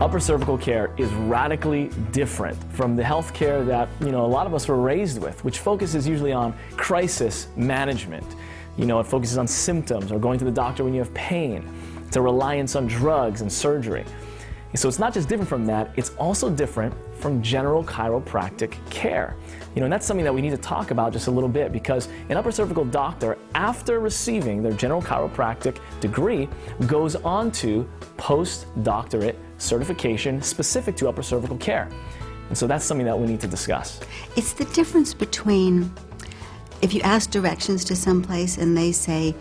upper cervical care is radically different from the health care that, a lot of us were raised with, which focuses usually on crisis management. It focuses on symptoms or going to the doctor when you have pain. It's a reliance on drugs and surgery. So it's not just different from that, it's also different from general chiropractic care. And that's something that we need to talk about just a little bit, because an upper cervical doctor, after receiving their general chiropractic degree, goes on to postdoctorate certification specific to upper cervical care. And so that's something that we need to discuss. It's the difference between if you ask directions to someplace and they say,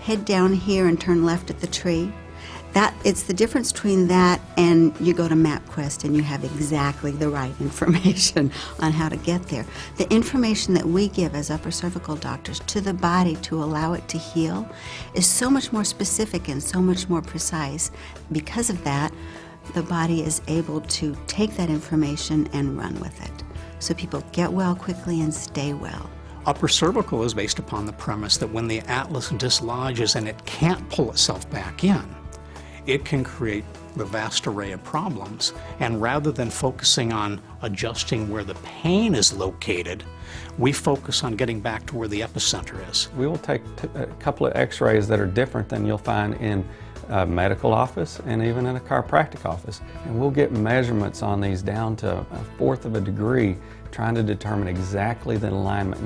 head down here and turn left at the tree. It's the difference between that and you go to MapQuest and you have exactly the right information on how to get there. The information that we give as upper cervical doctors to the body to allow it to heal is so much more specific and so much more precise. Because of that, the body is able to take that information and run with it. So people get well quickly and stay well. Upper cervical is based upon the premise that when the atlas dislodges and it can't pull itself back in, it can create the vast array of problems. And rather than focusing on adjusting where the pain is located, we focus on getting back to where the epicenter is. We will take a couple of x-rays that are different than you'll find in a medical office and even in a chiropractic office. And we'll get measurements on these down to 1/4 of a degree, trying to determine exactly the alignment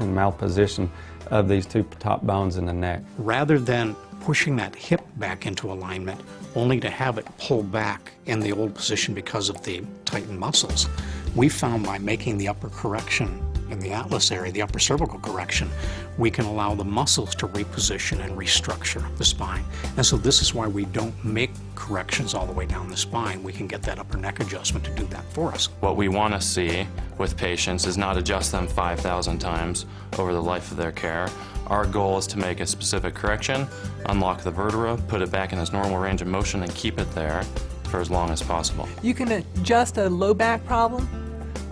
and malposition of these two top bones in the neck. Rather than pushing that hip back into alignment only to have it pull back in the old position because of the tightened muscles, we found by making the upper correction in the atlas area, the upper cervical correction, we can allow the muscles to reposition and restructure the spine. And so this is why we don't make corrections all the way down the spine. We can get that upper neck adjustment to do that for us. What we want to see with patients is not adjust them 5,000 times over the life of their care. Our goal is to make a specific correction, unlock the vertebra, put it back in its normal range of motion, and keep it there for as long as possible. You can adjust a low back problem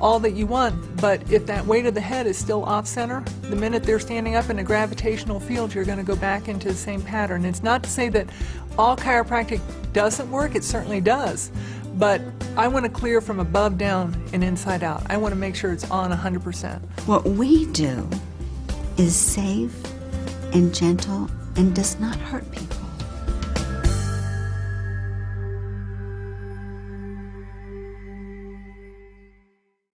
all that you want, but if that weight of the head is still off center, the minute they're standing up in a gravitational field, you're going to go back into the same pattern. It's not to say that all chiropractic doesn't work, it certainly does, but I want to clear from above down and inside out. I want to make sure it's on 100%. What we do is safe and gentle and does not hurt people.